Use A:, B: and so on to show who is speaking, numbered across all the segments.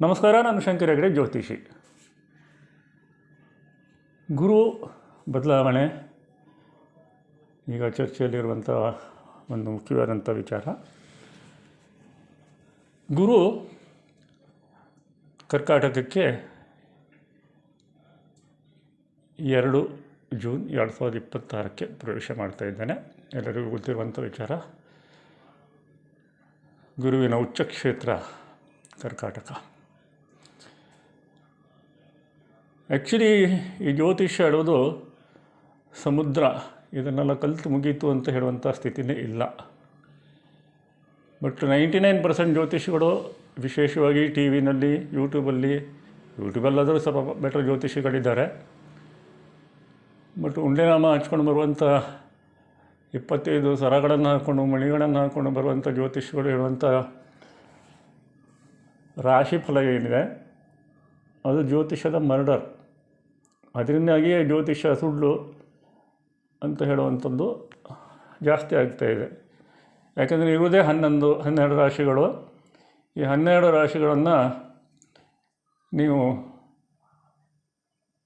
A: ನಮಸ್ಕಾರ, ನಾನು ಶಂಕರ್ ಹೆಗಡೆ, ಜ್ಯೋತಿಷಿ. ಗುರು ಬದಲಾವಣೆ ಈಗ ಚರ್ಚೆಯಲ್ಲಿರುವಂಥ ಒಂದು ಮುಖ್ಯವಾದಂಥ ವಿಚಾರ. ಗುರು ಕರ್ಕಾಟಕಕ್ಕೆ 2 ಜೂನ್ 2026 ಪ್ರವೇಶ ಮಾಡ್ತಾ ಇದ್ದಾನೆ. ಎಲ್ಲರಿಗೂ ಗೊತ್ತಿರುವಂಥ ವಿಚಾರ. ಗುರುವಿನ ಉಚ್ಚಕ್ಷೇತ್ರ ಕರ್ಕಾಟಕ. ಆ್ಯಕ್ಚುಲಿ ಈ ಜ್ಯೋತಿಷ್ಯ ಹೇಳೋದು ಸಮುದ್ರ, ಇದನ್ನೆಲ್ಲ ಕಲಿತು ಮುಗೀತು ಅಂತ ಹೇಳುವಂಥ ಸ್ಥಿತಿನೇ ಇಲ್ಲ. ಬಟ್ 99% ಜ್ಯೋತಿಷಿಗಳು, ವಿಶೇಷವಾಗಿ ಟಿ ವಿನಲ್ಲಿ, ಯೂಟ್ಯೂಬಲ್ಲಾದರೂ ಸ್ವಲ್ಪ ಬೆಟರ್ ಜ್ಯೋತಿಷಿಗಳಿದ್ದಾರೆ. ಬಟ್ ಉಂಡೆನಾಮ ಹಚ್ಕೊಂಡು ಬರುವಂಥ 25 ಸರಗಳನ್ನು ಹಾಕ್ಕೊಂಡು ಮಣಿಗಳನ್ನು ಹಾಕ್ಕೊಂಡು ಬರುವಂಥ ಜ್ಯೋತಿಷಿಗಳು ಹೇಳುವಂಥ ರಾಶಿಫಲ ಏನಿದೆ ಅದು ಜ್ಯೋತಿಷದ ಮರ್ಡರ್. ಅದರಿಂದಾಗಿಯೇ ಜ್ಯೋತಿಷ ಸುಳ್ಳು ಅಂತ ಹೇಳುವಂಥದ್ದು ಜಾಸ್ತಿ ಆಗ್ತಾಯಿದೆ. ಯಾಕೆಂದರೆ ಇರುವುದೇ 12 ರಾಶಿಗಳು. ಈ 12 ರಾಶಿಗಳನ್ನು ನೀವು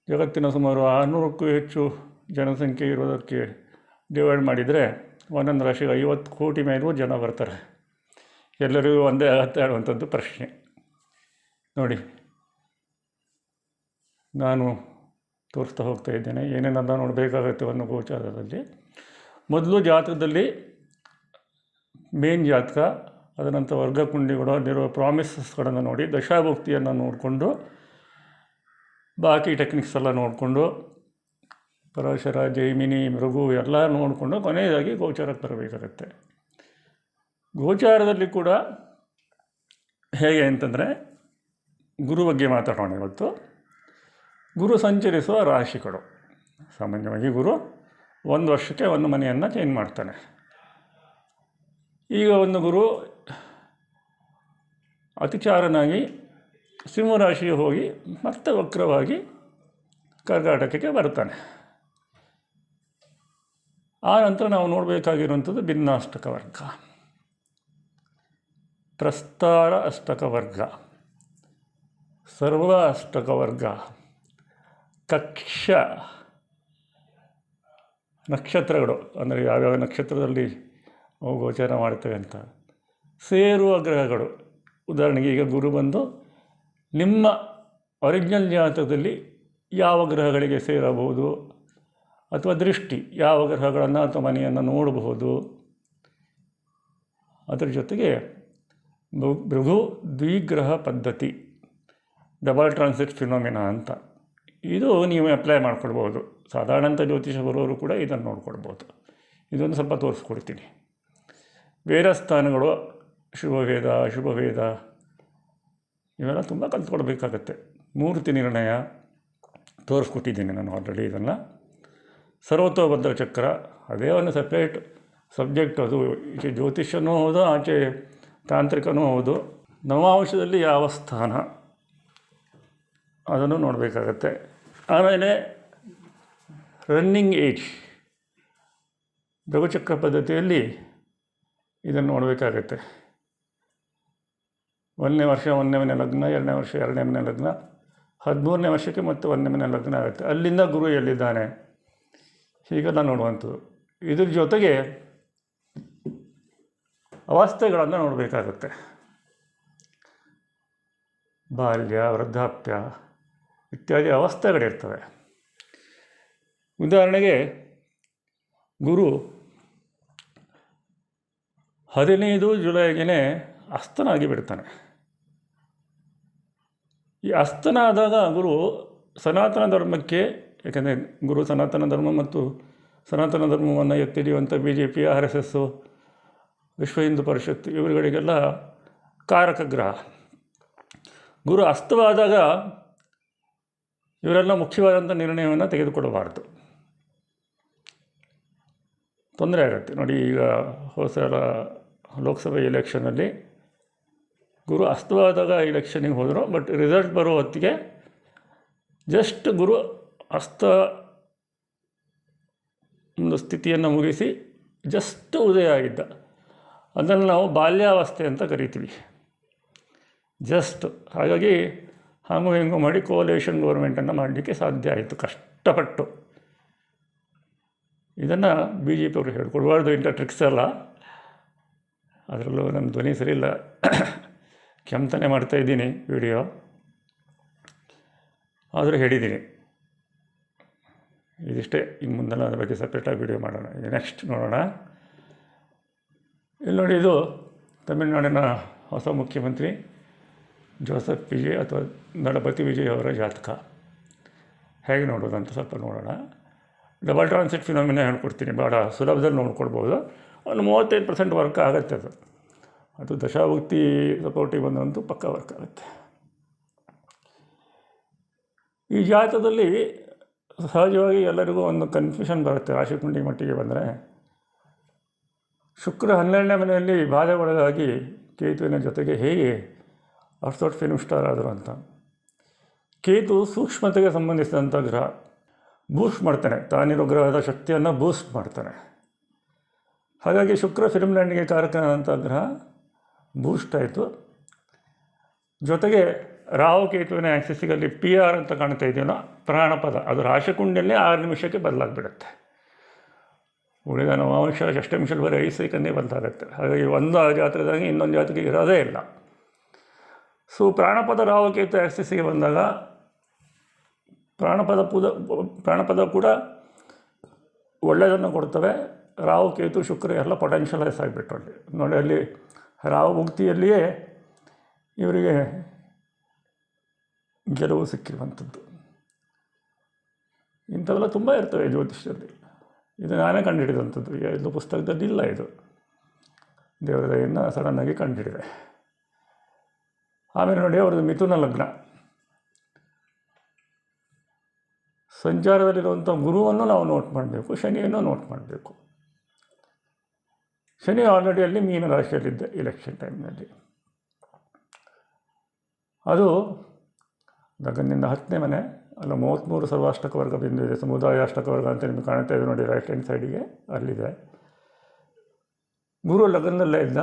A: ಜಗತ್ತಿನ ಸುಮಾರು 600ಕ್ಕೂ ಹೆಚ್ಚು ಜನಸಂಖ್ಯೆ ಇರೋದಕ್ಕೆ ಡಿವೈಡ್ ಮಾಡಿದರೆ ಒಂದೊಂದು ರಾಶಿಗೆ 50 ಕೋಟಿ ಮೇಲೂ ಜನ ಬರ್ತಾರೆ. ಎಲ್ಲರಿಗೂ ಒಂದೇ ಆಗತ್ತೆ ಹೇಳುವಂಥದ್ದು ಪ್ರಶ್ನೆ. ನೋಡಿ, ನಾನು ತೋರಿಸ್ತಾ ಹೋಗ್ತಾ ಇದ್ದೇನೆ ಏನೇನೆಲ್ಲ ನೋಡಬೇಕಾಗತ್ತೆ ಅನ್ನೋ ಗೋಚಾರದಲ್ಲಿ. ಮೊದಲು ಜಾತಕದಲ್ಲಿ ಮೇನ್ ಜಾತಕ, ಅದನಂತರ ವರ್ಗಕುಂಡಿಗಳು, ಅಲ್ಲಿರುವ ಪ್ರಾಮಿಸಸ್ಗಳನ್ನು ನೋಡಿ, ದಶಾಭುಕ್ತಿಯನ್ನು ನೋಡಿಕೊಂಡು, ಬಾಕಿ ಟೆಕ್ನಿಕ್ಸ್ ಎಲ್ಲ ನೋಡಿಕೊಂಡು, ಪರಾಶರ, ಜೈಮಿನಿ, ಮೃಗು ಎಲ್ಲ ನೋಡಿಕೊಂಡು ಕೊನೆಯದಾಗಿ ಗೋಚಾರಕ್ಕೆ ಬರಬೇಕಾಗತ್ತೆ. ಗೋಚಾರದಲ್ಲಿ ಕೂಡ ಹೇಗೆ ಅಂತಂದರೆ, ಗುರು ಬಗ್ಗೆ ಮಾತಾಡೋಣ ಇವತ್ತು. ಗುರು ಸಂಚರಿಸುವ ರಾಶಿಗಳು. ಸಾಮಾನ್ಯವಾಗಿ ಗುರು 1 ವರ್ಷಕ್ಕೆ 1 ಮನೆಯನ್ನು ಚೇಂಜ್ ಮಾಡ್ತಾನೆ. ಈಗ ಒಂದು ಗುರು ಅತಿಚಾರನಾಗಿ ಸಿಂಹರಾಶಿಗೆ ಹೋಗಿ ಮತ್ತೆ ವಕ್ರವಾಗಿ ಕರ್ಕಾಟಕಕ್ಕೆ ಬರ್ತಾನೆ. ಆ ನಂತರ ನಾವು ನೋಡಬೇಕಾಗಿರುವಂಥದ್ದು ಭಿನ್ನಾಷ್ಟಕ ವರ್ಗ, ಪ್ರಸ್ತಾರ ಅಷ್ಟಕ ವರ್ಗ, ಸರ್ವ ಅಷ್ಟಕ ವರ್ಗ, ಕಕ್ಷ ನಕ್ಷತ್ರಗಳು, ಅಂದರೆ ಯಾವ್ಯಾವ ನಕ್ಷತ್ರದಲ್ಲಿ ಅವು ಗೋಚಾರ ಮಾಡ್ತೇವೆ ಅಂತ, ಸೇರುವ ಗ್ರಹಗಳು. ಉದಾಹರಣೆಗೆ ಈಗ ಗುರು ಬಂದು ನಿಮ್ಮ ಒರಿಜಿನಲ್ ಜಾತಕದಲ್ಲಿ ಯಾವ ಗ್ರಹಗಳಿಗೆ ಸೇರಬಹುದು, ಅಥವಾ ದೃಷ್ಟಿ ಯಾವ ಗ್ರಹಗಳನ್ನು ಅಥವಾ ಮನೆಯನ್ನು ನೋಡಬಹುದು. ಅದರ ಜೊತೆಗೆ ಭೃಗು ದ್ವಿಗ್ರಹ ಪದ್ಧತಿ, ಡಬಲ್ ಟ್ರಾನ್ಸಿಟ್ ಫಿನೋಮಿನಾ ಅಂತ, ಇದು ನೀವು ಅಪ್ಲೈ ಮಾಡ್ಕೊಳ್ಬೋದು. ಸಾಧಾರಣಂಥ ಜ್ಯೋತಿಷ ಬರೋರು ಕೂಡ ಇದನ್ನು ನೋಡ್ಕೊಳ್ಬೋದು. ಇದೊಂದು ಸ್ವಲ್ಪ ತೋರಿಸ್ಕೊಡ್ತೀನಿ. ವೇದ ಸ್ಥಾನಗಳು, ಶುಭವೇದ, ಅಶುಭವೇದ, ಇವೆಲ್ಲ ತುಂಬ ಕಲ್ತ್ಕೊಳ್ಬೇಕಾಗತ್ತೆ. ಮೂರ್ತಿ ನಿರ್ಣಯ ತೋರಿಸ್ಕೊಟ್ಟಿದ್ದೀನಿ ನಾನು ಆಲ್ರೆಡಿ. ಇದನ್ನು ಸರ್ವತೋಭದ್ರ ಚಕ್ರ, ಅದೇ ಒಂದು ಸಪ್ರೇಟ್ ಸಬ್ಜೆಕ್ಟ್. ಅದು ಈಚೆ ಜ್ಯೋತಿಷ್ಯನೂ ಹೌದು, ಆಚೆ ತಾಂತ್ರಿಕನೂ ಹೌದು. ನವಾಂಶದಲ್ಲಿ ಯಾವ ಸ್ಥಾನ ಅದನ್ನು ನೋಡಬೇಕಾಗತ್ತೆ. ಆಮೇಲೆ ರನ್ನಿಂಗ್ ಏಜ್, ಭೃಗುಚಕ್ರ ಪದ್ಧತಿಯಲ್ಲಿ ಇದನ್ನು ನೋಡಬೇಕಾಗತ್ತೆ. 1ನೇ ವರ್ಷ 1ನೇ ಮನೆ ಲಗ್ನ, 2ನೇ ವರ್ಷ 2ನೇ ಮನೆ ಲಗ್ನ, 13ನೇ ವರ್ಷಕ್ಕೆ ಮತ್ತೆ 1ನೇ ಮನೆ ಲಗ್ನ ಆಗುತ್ತೆ. ಅಲ್ಲಿಂದ ಗುರು ಎಲ್ಲಿದ್ದಾನೆ ಹೀಗೆಲ್ಲ ನೋಡುವಂಥದ್ದು. ಇದ್ರ ಜೊತೆಗೆ ಅವಸ್ಥೆಗಳನ್ನು ನೋಡಬೇಕಾಗತ್ತೆ. ಬಾಲ್ಯ, ವೃದ್ಧಾಪ್ಯ ಇತ್ಯಾದಿ ಅವಸ್ಥೆಗಳಿರ್ತವೆ. ಉದಾಹರಣೆಗೆ ಗುರು 15 ಜುಲೈಗೆ ಅಸ್ತನಾಗಿ ಬಿಡ್ತಾನೆ. ಈ ಅಸ್ತನಾದಾಗ ಗುರು ಸನಾತನ ಧರ್ಮಕ್ಕೆ, ಏಕೆಂದರೆ ಗುರು ಸನಾತನ ಧರ್ಮ ಮತ್ತು ಸನಾತನ ಧರ್ಮವನ್ನು ಎತ್ತಿಡಿಯುವಂಥ BJP, RSS, ವಿಶ್ವ ಹಿಂದೂ ಪರಿಷತ್ ಇವರುಗಳಿಗೆಲ್ಲ ಕಾರಕ ಗ್ರಹ. ಗುರು ಅಸ್ತವಾದಾಗ ಇವರೆಲ್ಲ ಮುಖ್ಯವಾದಂಥ ನಿರ್ಣಯವನ್ನು ತೆಗೆದುಕೊಡಬಾರ್ದು, ತೊಂದರೆ ಆಗುತ್ತೆ. ನೋಡಿ, ಈಗ ಹೊಸ ಲೋಕಸಭೆ ಎಲೆಕ್ಷನಲ್ಲಿ ಗುರು ಅಸ್ತವಾದಾಗ ಎಲೆಕ್ಷನಿಗೆ ಹೋದರು. ಬಟ್ ರಿಸಲ್ಟ್ ಬರೋ ಹೊತ್ತಿಗೆ ಜಸ್ಟ್ ಗುರು ಅಸ್ತ ಒಂದು ಸ್ಥಿತಿಯನ್ನು ಮುಗಿಸಿ ಜಸ್ಟ್ ಉದಯ ಆಗಿದ್ದ. ಅದನ್ನು ನಾವು ಬಾಲ್ಯಾವಸ್ಥೆ ಅಂತ ಕರಿತೀವಿ. ಜಸ್ಟ್ ಹಾಗಾಗಿ ಹಾಗೂ ಹೆಂಗೂ ಮಾಡಿ ಕೋಲೇಷನ್ ಗೌರ್ಮೆಂಟನ್ನು ಮಾಡಲಿಕ್ಕೆ ಸಾಧ್ಯ ಆಯಿತು ಕಷ್ಟಪಟ್ಟು. ಇದನ್ನು ಬಿ ಜೆ ಪಿಯವರು ಹೇಳ್ಕೊಡ್ಬಾರ್ದು, ಇಂಥ ಟ್ರಿಕ್ಸ್ ಎಲ್ಲ. ಅದರಲ್ಲೂ ನಮ್ಮ ಧ್ವನಿ ಸರಿಯಿಲ್ಲ, ಕೆಮ್ತಾನೆ ಮಾಡ್ತಾಯಿದ್ದೀನಿ ವಿಡಿಯೋ, ಆದರೂ ಹೇಳಿದ್ದೀನಿ. ಇದಿಷ್ಟೇ, ಇನ್ನು ಮುಂದೆಲ್ಲ ಅದ್ರ ಬಗ್ಗೆ ಸಪ್ರೇಟಾಗಿ ವಿಡಿಯೋ ಮಾಡೋಣ. ಈಗ ನೆಕ್ಸ್ಟ್ ನೋಡೋಣ. ಇಲ್ಲಿ ನೋಡಿ, ಇದು ತಮಿಳುನಾಡಿನ ಹೊಸ ಮುಖ್ಯಮಂತ್ರಿ ಜೋಸೆಫ್ ವಿಜಯ್ ಅಥವಾ ದಳಪತಿ ವಿಜಯ್ ಅವರ ಜಾತಕ. ಹೇಗೆ ನೋಡೋದು ಅಂತ ಸ್ವಲ್ಪ ನೋಡೋಣ. ಡಬಲ್ ಟ್ರಾನ್ಸಿಟ್ ಫಿನಾಮಿನ ಹೇಳ್ಕೊಡ್ತೀನಿ, ಭಾಳ ಸುಲಭದಲ್ಲಿ ನೋಡ್ಕೊಡ್ಬೋದು. ಒಂದು 35% ವರ್ಕ್ ಆಗುತ್ತೆ. ಅದು ದಶಾಭುಕ್ತಿ ಸಪೋರ್ಟಿವ್ ಬಂದಂತೂ ಪಕ್ಕ ವರ್ಕ್ ಆಗುತ್ತೆ. ಈ ಜಾತಕದಲ್ಲಿ ಸಹಜವಾಗಿ ಎಲ್ಲರಿಗೂ ಒಂದು ಕನ್ಫ್ಯೂಷನ್ ಬರುತ್ತೆ. ರಾಶಿಕುಂಡಿ ಮಟ್ಟಿಗೆ ಬಂದರೆ ಶುಕ್ರ 12ನೇ ಮನೆಯಲ್ಲಿ ಬಾಧೆಗೊಳಗಾಗಿ ಕೇತುವಿನ ಜೊತೆಗೆ ಹೇಗೆ ಅರ್ಥೋಟ್ ಫಿಲ್ಮ್ ಸ್ಟಾರ್ ಆದರು ಅಂತ. ಕೇತು ಸೂಕ್ಷ್ಮತೆಗೆ ಸಂಬಂಧಿಸಿದಂಥ ಗ್ರಹ, ಬೂಸ್ಟ್ ಮಾಡ್ತಾನೆ, ತಾನಿರೋ ಗ್ರಹದ ಶಕ್ತಿಯನ್ನು ಬೂಸ್ಟ್ ಮಾಡ್ತಾನೆ. ಹಾಗಾಗಿ ಶುಕ್ರ ಫಿಲ್ಮ್ ಲ್ಯಾಂಡಿಗೆ ಕಾರಕನಾದಂಥ ಗ್ರಹ ಬೂಸ್ಟ್ ಆಯಿತು. ಜೊತೆಗೆ ರಾಹು ಕೇತುವಿನ ಆ್ಯಕ್ಸಿಸ್ಸಿಗಲ್ಲಿ PR ಅಂತ ಕಾಣ್ತಾ ಇದೆಯೋ ಪ್ರಾಣಪದ, ಅದು ರಾಶಿಕುಂಡಿಯಲ್ಲೇ 6 ನಿಮಿಷಕ್ಕೆ ಬದಲಾಗಿಬಿಡುತ್ತೆ. ಉಳಿದ ನವಾಂಶ ಷಷ್ಠಾಂಶದಲ್ಲಿ ಬರೀ 5 ಸೆಕೆಂಡೇ ಬದಲಾಗುತ್ತೆ. ಹಾಗಾಗಿ ಒಂದು ಜಾತಕದಾಗಿ ಇನ್ನೊಂದು ಜಾತಕ ಇರೋದೇ ಇಲ್ಲ. ಸೊ ಪ್ರಾಣಪದ ರಾಹು ಕೇತು ಆ್ಯಕ್ಸಿಸ್ಸಿಗೆ ಬಂದಾಗ ಪ್ರಾಣಪದ ಕೂಡ ಒಳ್ಳೆಯದನ್ನು ಕೊಡ್ತವೆ. ರಾಹು ಕೇತು ಶುಕ್ರ ಎಲ್ಲ ಪೊಟೆನ್ಷಿಯಲೈಸ್ ಆಗಿಬಿಟ್ಟು ನೋಡಿ, ಅಲ್ಲಿ ರಾಹು ಮುಕ್ತಿಯಲ್ಲಿಯೇ ಇವರಿಗೆ ಗೆಲುವು ಸಿಕ್ಕಿರುವಂಥದ್ದು. ಇಂಥವೆಲ್ಲ ತುಂಬ ಇರ್ತವೆ ಜ್ಯೋತಿಷ್ಯದಲ್ಲಿ. ಇದು ನಾನೇ ಕಂಡುಹಿಡಿದಂಥದ್ದು, ಇದು ಪುಸ್ತಕದಲ್ಲಿ ಇಲ್ಲ. ಇದು ದೇವರ ದಯೆಯನ್ನು ಸಡನ್ನಾಗಿ ಕಂಡುಹಿಡಿದೆ. ಆಮೇಲೆ ನೋಡಿ, ಅವ್ರದ್ದು ಮಿಥುನ ಲಗ್ನ. ಸಂಚಾರದಲ್ಲಿರುವಂಥ ಗುರುವನ್ನು ನಾವು ನೋಟ್ ಮಾಡಬೇಕು, ಶನಿಯನ್ನು ನೋಟ್ ಮಾಡಬೇಕು. ಶನಿ ಆಲ್ರೆಡಿ ಅಲ್ಲಿ ಮೀನರಾಶಿಯಲ್ಲಿದ್ದೆ ಎಲೆಕ್ಷನ್ ಟೈಮ್ನಲ್ಲಿ. ಅದು ಲಗ್ನದಿಂದ 10ನೇ ಮನೆ, ಅಲ್ಲ 33 ಸರ್ವಾಷ್ಟಕ ವರ್ಗ ಬಿಂದು ಇದೆ. ಸಮುದಾಯ ಅಷ್ಟಕ ವರ್ಗ ಅಂತ ನಿಮಗೆ ಕಾಣ್ತಾ ಇದೆ ನೋಡಿ, ರೈಟ್ ಹ್ಯಾಂಡ್ ಸೈಡಿಗೆ ಅಲ್ಲಿದೆ. ಗುರು ಲಗ್ನದಲ್ಲೇ ಇದ್ದ,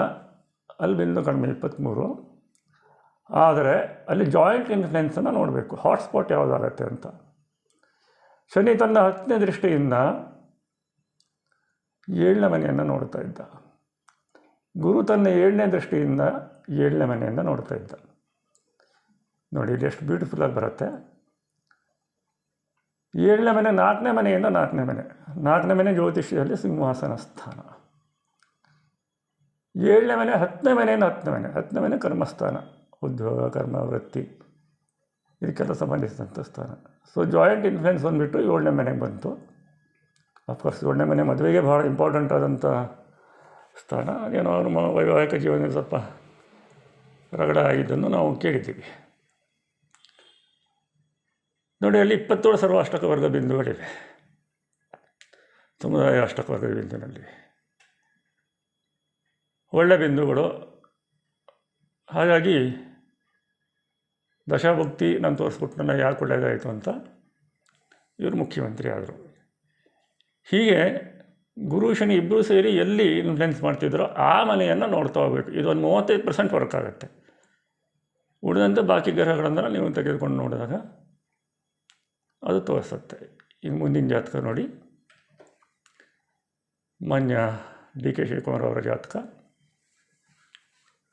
A: ಅಲ್ಲಿ ಬಿಂದು ಕಡಿಮೆ 23. ಆದರೆ ಅಲ್ಲಿ ಜಾಯಿಂಟ್ ಇನ್ಫ್ಲುಯೆನ್ಸನ್ನು ನೋಡಬೇಕು, ಹಾಟ್ಸ್ಪಾಟ್ ಯಾವುದಾಗತ್ತೆ ಅಂತ. ಶನಿ ತನ್ನ 10ನೇ ದೃಷ್ಟಿಯಿಂದ 7ನೇ ಮನೆಯನ್ನು ನೋಡ್ತಾ ಇದ್ದ. ಗುರು ತನ್ನ 7ನೇ ದೃಷ್ಟಿಯಿಂದ 7ನೇ ಮನೆಯನ್ನು ನೋಡ್ತಾ ಇದ್ದ. ನೋಡಿ ಇಲ್ಲಿ ಎಷ್ಟು ಬ್ಯೂಟಿಫುಲ್ಲಾಗಿ ಬರುತ್ತೆ. 7ನೇ ಮನೆ 4ನೇ ಮನೆಯಿಂದ 4ನೇ ಮನೆ. 4ನೇ ಮನೆ ಜ್ಯೋತಿಷ್ಯದಲ್ಲಿ ಸಿಂಹಾಸನ ಸ್ಥಾನ. 7ನೇ ಮನೆ 10ನೇ ಮನೆಯಿಂದ 10ನೇ ಮನೆ. 10ನೇ ಮನೆ ಕರ್ಮಸ್ಥಾನ, ಉದ್ಯೋಗ, ಕರ್ಮ, ವೃತ್ತಿ ಇದಕ್ಕೆಲ್ಲ ಸಂಬಂಧಿಸಿದಂಥ ಸ್ಥಾನ. ಸೊ ಜಾಯಿಂಟ್ ಇನ್ಫ್ಲುಯೆನ್ಸ್ ಬಂದುಬಿಟ್ಟು 7ನೇ ಮನೆಗೆ ಬಂತು. ಅಫ್ಕೋರ್ಸ್ 7ನೇ ಮನೆ ಮದುವೆಗೆ ಭಾಳ ಇಂಪಾರ್ಟೆಂಟ್ ಆದಂಥ ಸ್ಥಾನ. ಏನೋ ಅವರು ವೈವಾಹಿಕ ಜೀವನದಲ್ಲಿ ಸ್ವಲ್ಪ ರಗಡ ಆಗಿದ್ದನ್ನು ನಾವು ಕೇಳಿದ್ದೀವಿ. ನೋಡಿ, ಅಲ್ಲಿ 27 ಸರ್ವಾಷ್ಟಕ ವರ್ಗ ಬಿಂದುಗಳಿವೆ ಸಮುದಾಯ ಅಷ್ಟಕ ವರ್ಗದ ಬಿಂದುವಿನಲ್ಲಿ. ಒಳ್ಳೆ ಬಿಂದುಗಳು. ಹಾಗಾಗಿ ದಶಾಭುಕ್ತಿ ನಾನು ತೋರಿಸ್ಬಿಟ್ಟು ಯಾಕೆ ಒಳ್ಳೆಯದಾಯಿತು ಅಂತ ಇವರು ಮುಖ್ಯಮಂತ್ರಿ ಆದರು. ಹೀಗೆ ಗುರು ಶನಿ ಇಬ್ಬರು ಸೇರಿ ಎಲ್ಲಿ ಇನ್ಫ್ಲುಯೆನ್ಸ್ ಮಾಡ್ತಿದ್ರೋ ಆ ಮನೆಯನ್ನು ನೋಡ್ತಾ ಹೋಗ್ಬೇಕು. ಇದೊಂದು 35% ವರ್ಕ್ ಆಗುತ್ತೆ. ಉಳಿದಂತೆ ಬಾಕಿ ಗ್ರಹಗಳನ್ನು ನೀವು ತೆಗೆದುಕೊಂಡು ನೋಡಿದಾಗ ಅದು ತೋರಿಸುತ್ತೆ. ಈಗ ಮುಂದಿನ ಜಾತಕ ನೋಡಿ, ಮಾನ್ಯ DK ಶಿವಕುಮಾರ್ ಅವರ ಜಾತಕ.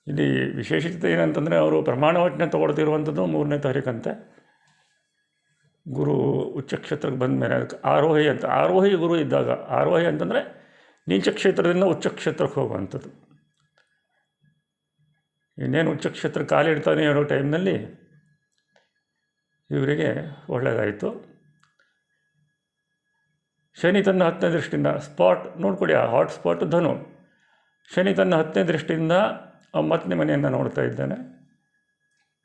A: ಇಲ್ಲಿ ವಿಶೇಷತೆ ಏನಂತಂದರೆ, ಅವರು ಪ್ರಮಾಣ ವಚನ ತೊಗೊಳ್ತಿರುವಂಥದ್ದು 3ನೇ ತಾರೀಕಂತೆ. ಗುರು ಉಚ್ಚಕ್ಷೇತ್ರಕ್ಕೆ ಬಂದ ಮೇಲೆ ಅದಕ್ಕೆ ಆರೋಹಿ ಅಂತ. ಆರೋಹಿ ಗುರು ಇದ್ದಾಗ, ಆರೋಹಿ ಅಂತಂದರೆ ನೀಚಕ್ಷೇತ್ರದಿಂದ ಉಚ್ಚಕ್ಷೇತ್ರಕ್ಕೆ ಹೋಗುವಂಥದ್ದು. ಇನ್ನೇನು ಉಚ್ಚಕ್ಷೇತ್ರ ಕಾಲಿಡ್ತಾನೆ ಹೇಳೋ ಟೈಮ್ನಲ್ಲಿ ಇವರಿಗೆ ಒಳ್ಳೆಯದಾಯಿತು. ಶನಿ ತನ್ನ 10ನೇ ದೃಷ್ಟಿಯಿಂದ ಸ್ಪಾಟ್ ನೋಡ್ಕೊಡಿ, ಆ ಹಾಟ್ ಸ್ಪಾಟ್ ಧನು. ಶನಿ ತನ್ನ 10ನೇ ದೃಷ್ಟಿಯಿಂದ 9ನೇ ಮನೆಯನ್ನು ನೋಡ್ತಾ ಇದ್ದಾನೆ.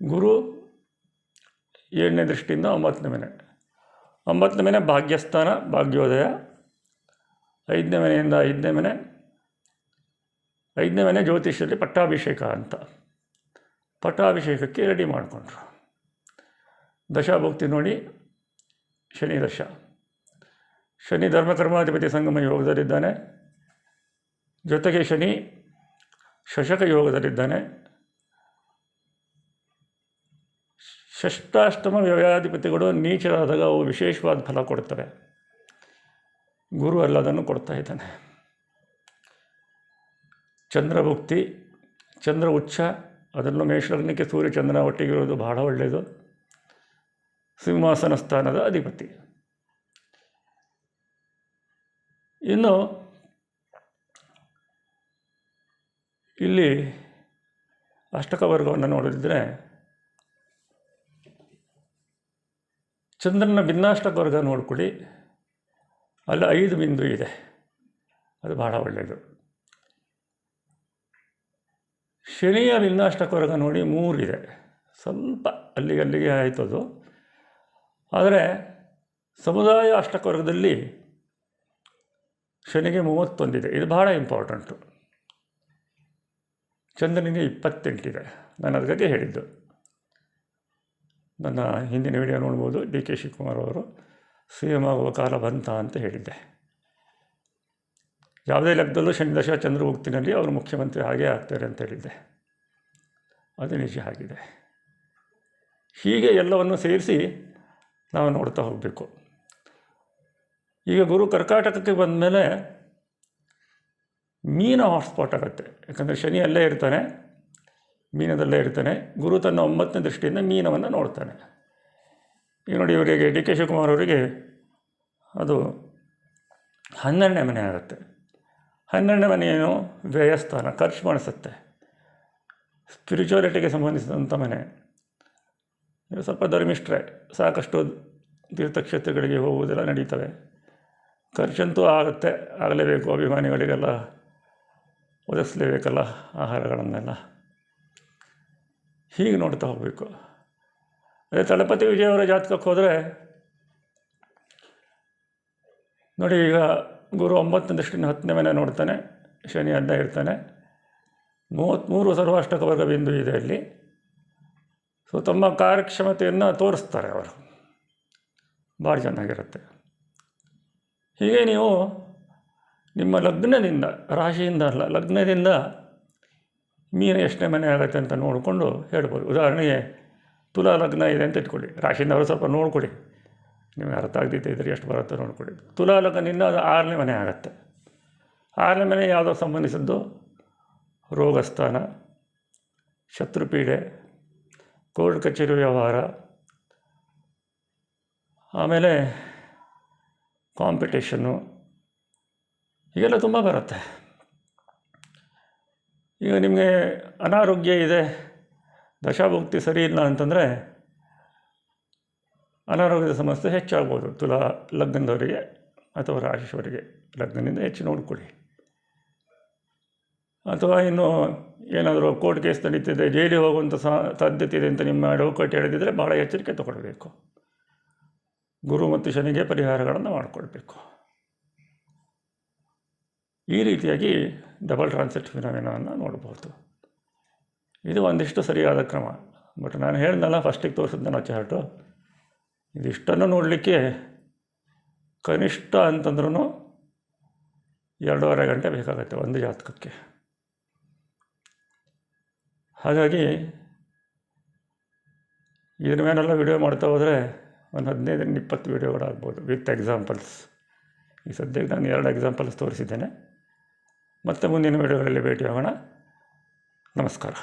A: ಗುರು 7ನೇ ದೃಷ್ಟಿಯಿಂದ 9ನೇ ಮನೆ. 9ನೇ ಮನೆ ಭಾಗ್ಯಸ್ಥಾನ, ಭಾಗ್ಯೋದಯ. 5ನೇ ಮನೆಯಿಂದ 5ನೇ ಮನೆ. 5ನೇ ಮನೆ ಜ್ಯೋತಿಷದಲ್ಲಿ ಪಟ್ಟಾಭಿಷೇಕ ಅಂತ. ಪಟ್ಟಾಭಿಷೇಕಕ್ಕೆ ರೆಡಿ ಮಾಡಿಕೊಂಡ್ರು. ದಶಾಭುಕ್ತಿ ನೋಡಿ, ಶನಿ ದಶ. ಶನಿ ಧರ್ಮಕರ್ಮಾಧಿಪತಿ ಸಂಗಮ ಯೋಗದಲ್ಲಿದ್ದಾನೆ. ಜೊತೆಗೆ ಶನಿ ಶಶಕ ಯೋಗದಲ್ಲಿದ್ದಾನೆ. ಷಷ್ಟಾಷ್ಟಮ ವ್ಯಯಾಧಿಪತಿಗಳು ನೀಚರಾದಾಗ ಅವು ವಿಶೇಷವಾದ ಫಲ ಕೊಡ್ತವೆ. ಗುರು ಎಲ್ಲದನ್ನು ಕೊಡ್ತಾ ಇದ್ದಾನೆ. ಚಂದ್ರಭುಕ್ತಿ, ಚಂದ್ರ ಉಚ್ಚ, ಅದನ್ನು ಮೇಷಲಗ್ನಕ್ಕೆ ಸೂರ್ಯಚಂದ್ರನ ಒಟ್ಟಿಗಿರೋದು ಬಹಳ ಒಳ್ಳೆಯದು. ಸಿಂಹಾಸನ ಸ್ಥಾನದ ಅಧಿಪತಿ. ಇನ್ನು ಇಲ್ಲಿ ಅಷ್ಟಕ ವರ್ಗವನ್ನು ನೋಡಿದರೆ ಚಂದ್ರನ ಭಿನ್ನಾಷ್ಟಕ ವರ್ಗ ನೋಡ್ಕೊಳ್ಳಿ, ಅಲ್ಲಿ 5 ಬಿಂದು ಇದೆ, ಅದು ಬಹಳ ಒಳ್ಳೆಯದು. ಶನಿಯ ಭಿನ್ನಾಷ್ಟಕ ವರ್ಗ ನೋಡಿ 3 ಇದೆ, ಸ್ವಲ್ಪ ಅಲ್ಲಿಗೆ ಆಯ್ತದು. ಆದರೆ ಸಮುದಾಯ ಅಷ್ಟಕ ವರ್ಗದಲ್ಲಿ ಶನಿಗೆ 31 ಇದೆ, ಇದು ಬಹಳ ಇಂಪಾರ್ಟೆಂಟು. ಚಂದ್ರನಿಗೆ 28 ಇದೆ. ನಾನು ಅದಕ್ಕೆ ಹೇಳಿದ್ದು, ನನ್ನ ಹಿಂದಿನ ವಿಡಿಯೋ ನೋಡ್ಬೋದು, ಡಿ ಕೆ ಶಿವಕುಮಾರ್ ಅವರು CM ಆಗುವ ಕಾಲ ಬಂತ ಅಂತ ಹೇಳಿದ್ದೆ. ಯಾವುದೇ ಲೆಕ್ಕದಲ್ಲೂ ಶನಿ ದಶ ಚಂದ್ರಭುಕ್ತಿನಲ್ಲಿ ಅವರು ಮುಖ್ಯಮಂತ್ರಿ ಹಾಗೇ ಆಗ್ತಾರೆ ಅಂತ ಹೇಳಿದ್ದೆ, ಅದು ನಿಜ ಆಗಿದೆ. ಹೀಗೆ ಎಲ್ಲವನ್ನು ಸೇರಿಸಿ ನಾವು ನೋಡ್ತಾ ಹೋಗಬೇಕು. ಈಗ ಗುರು ಕರ್ಕಾಟಕಕ್ಕೆ ಬಂದ ಮೇಲೆ ಮೀನ ಹಾಟ್ಸ್ಪಾಟ್ ಆಗುತ್ತೆ, ಯಾಕಂದರೆ ಶನಿ ಅಲ್ಲೇ ಇರ್ತಾನೆ, ಮೀನದಲ್ಲೇ ಇರ್ತಾನೆ. ಗುರು ತನ್ನ 9ನೇ ದೃಷ್ಟಿಯಿಂದ ಮೀನವನ್ನು ನೋಡ್ತಾನೆ. ಈಗ ನೋಡಿ, ಇವರಿಗೆ ಡಿ ಕೆ ಶಿವಕುಮಾರ್ ಅವರಿಗೆ ಅದು 12ನೇ ಮನೆ ಆಗುತ್ತೆ. 12ನೇ ಮನೆ ಏನು, ವ್ಯಯಸ್ಥಾನ, ಖರ್ಚು ಮಾಡಿಸುತ್ತೆ, ಸ್ಪಿರಿಚುವಾಲಿಟಿಗೆ ಸಂಬಂಧಿಸಿದಂಥ ಮನೆ. ಇವು ಸ್ವಲ್ಪ ಧರ್ಮಿಷ್ಠರೆ, ಸಾಕಷ್ಟು ತೀರ್ಥಕ್ಷೇತ್ರಗಳಿಗೆ ಹೋಗುವುದೆಲ್ಲ ನಡೀತವೆ. ಖರ್ಚಂತೂ ಆಗುತ್ತೆ, ಆಗಲೇಬೇಕು, ಅಭಿಮಾನಿಗಳಿಗೆಲ್ಲ ಒದಗಿಸಲೇಬೇಕಲ್ಲ ಆಹಾರಗಳನ್ನೆಲ್ಲ. ಹೀಗೆ ನೋಡ್ತಾ ಹೋಗಬೇಕು. ಅದೇ ತಳಪತಿ ವಿಜಯವರ ಜಾತಕಕ್ಕೆ ಹೋದರೆ ನೋಡಿ, ಈಗ ಗುರು 9ನೇ ದೃಷ್ಟಿನ 10ನೇ ಮನೆ ನೋಡ್ತಾನೆ, ಶನಿ ಅಡ್ಡ ಇರ್ತಾನೆ, 33 ಸರ್ವಾಷ್ಟಕ ವರ್ಗ ಬಿಂದು ಇದೆ ಅಲ್ಲಿ. ಸೊ ತಮ್ಮ ಕಾರ್ಯಕ್ಷಮತೆಯನ್ನು ತೋರಿಸ್ತಾರೆ ಅವರು, ಭಾಳ ಚೆನ್ನಾಗಿರುತ್ತೆ. ಹೀಗೆ ನೀವು ನಿಮ್ಮ ಲಗ್ನದಿಂದ, ರಾಶಿಯಿಂದ ಅಲ್ಲ, ಲಗ್ನದಿಂದ ಮೀನು ಎಷ್ಟನೇ ಮನೆ ಆಗುತ್ತೆ ಅಂತ ನೋಡಿಕೊಂಡು ಹೇಳ್ಬೋದು. ಉದಾಹರಣೆಗೆ ತುಲಾ ಲಗ್ನ ಇದೆ ಅಂತ ಇಟ್ಕೊಳ್ಳಿ, ರಾಶಿಯಿಂದ ಅವರು ಸ್ವಲ್ಪ ನೋಡ್ಕೊಳ್ಳಿ, ನಿಮಗೆ ಅರ್ಥ ಆಗದಿದ್ದರೆ ಎಷ್ಟು ಬರುತ್ತೆ ನೋಡ್ಕೊಳ್ಳಿ. ತುಲಾ ಲಗ್ನದಿಂದ ಅದು 6ನೇ ಮನೆ ಆಗುತ್ತೆ. 6ನೇ ಮನೆ ಯಾವುದೋ ಸಂಬಂಧಿಸಿದ್ದು, ರೋಗಸ್ಥಾನ, ಶತ್ರುಪೀಡೆ, ಕೋರ್ಟ್ ಕಚೇರಿ ವ್ಯವಹಾರ, ಆಮೇಲೆ ಕಾಂಪಿಟೇಷನ್ನು, ಹೀಗೆಲ್ಲ ತುಂಬ ಬರುತ್ತೆ. ಈಗ ನಿಮಗೆ ಅನಾರೋಗ್ಯ ಇದೆ, ದಶಾಭುಕ್ತಿ ಸರಿ ಇಲ್ಲ ಅಂತಂದರೆ ಅನಾರೋಗ್ಯದ ಸಮಸ್ಯೆ ಹೆಚ್ಚಾಗ್ಬೋದು ತುಲಾ ಲಗ್ನದವರಿಗೆ ಅಥವಾ ರಾಶಿಯವರಿಗೆ. ಲಗ್ನದಿಂದ ಹೆಚ್ಚು ನೋಡ್ಕೊಳ್ಳಿ. ಅಥವಾ ಇನ್ನು ಏನಾದರೂ ಕೋರ್ಟ್ ಕೇಸ್ ನಡೀತಿದೆ, ಜೈಲಿಗೆ ಹೋಗುವಂಥ ಸಾಧ್ಯತೆ ಇದೆ ಅಂತ ನಿಮ್ಮ ಅಡ್ವೊಕೇಟ್ ಹೇಳಿದರೆ ಭಾಳ ಎಚ್ಚರಿಕೆ ತಗೊಳ್ಬೇಕು. ಗುರು ಮತ್ತು ಶನಿಗೆ ಪರಿಹಾರಗಳನ್ನು ಮಾಡಿಕೊಳ್ಬೇಕು. ಈ ರೀತಿಯಾಗಿ ಡಬಲ್ ಟ್ರಾನ್ಸಿಟ್ ಫಿನಾಮಿನಾವನ್ನು ನೋಡ್ಬೋದು. ಇದು ಒಂದಿಷ್ಟು ಸರಿಯಾದ ಕ್ರಮ. ಬಟ್ ನಾನು ಹೇಳ್ದಲ್ಲ, ಫಸ್ಟಿಗೆ ತೋರಿಸಿದ್ನಲ್ಲ ಚಾರ್ಟು, ಇದಿಷ್ಟನ್ನು ನೋಡಲಿಕ್ಕೆ ಕನಿಷ್ಠ ಅಂತಂದ್ರೂ 2.5 ಗಂಟೆ ಬೇಕಾಗುತ್ತೆ ಒಂದು ಜಾತಕಕ್ಕೆ. ಹಾಗಾಗಿ ಇದ್ರ ಮೇಲೆಲ್ಲ ವಿಡಿಯೋ ಮಾಡ್ತಾ ಹೋದರೆ ಒಂದು 15-20 ವಿಡಿಯೋಗಳಾಗ್ಬೋದು ವಿತ್ ಎಕ್ಸಾಂಪಲ್ಸ್. ಈ ಸದ್ಯಕ್ಕೆ ನಾನು 2 ಎಕ್ಸಾಂಪಲ್ಸ್ ತೋರಿಸಿದ್ದೇನೆ. ಮತ್ತೆ ಮುಂದಿನ ವಿಡಿಯೋಗಳಲ್ಲಿ ಭೇಟಿಯಾಗೋಣ. ನಮಸ್ಕಾರ.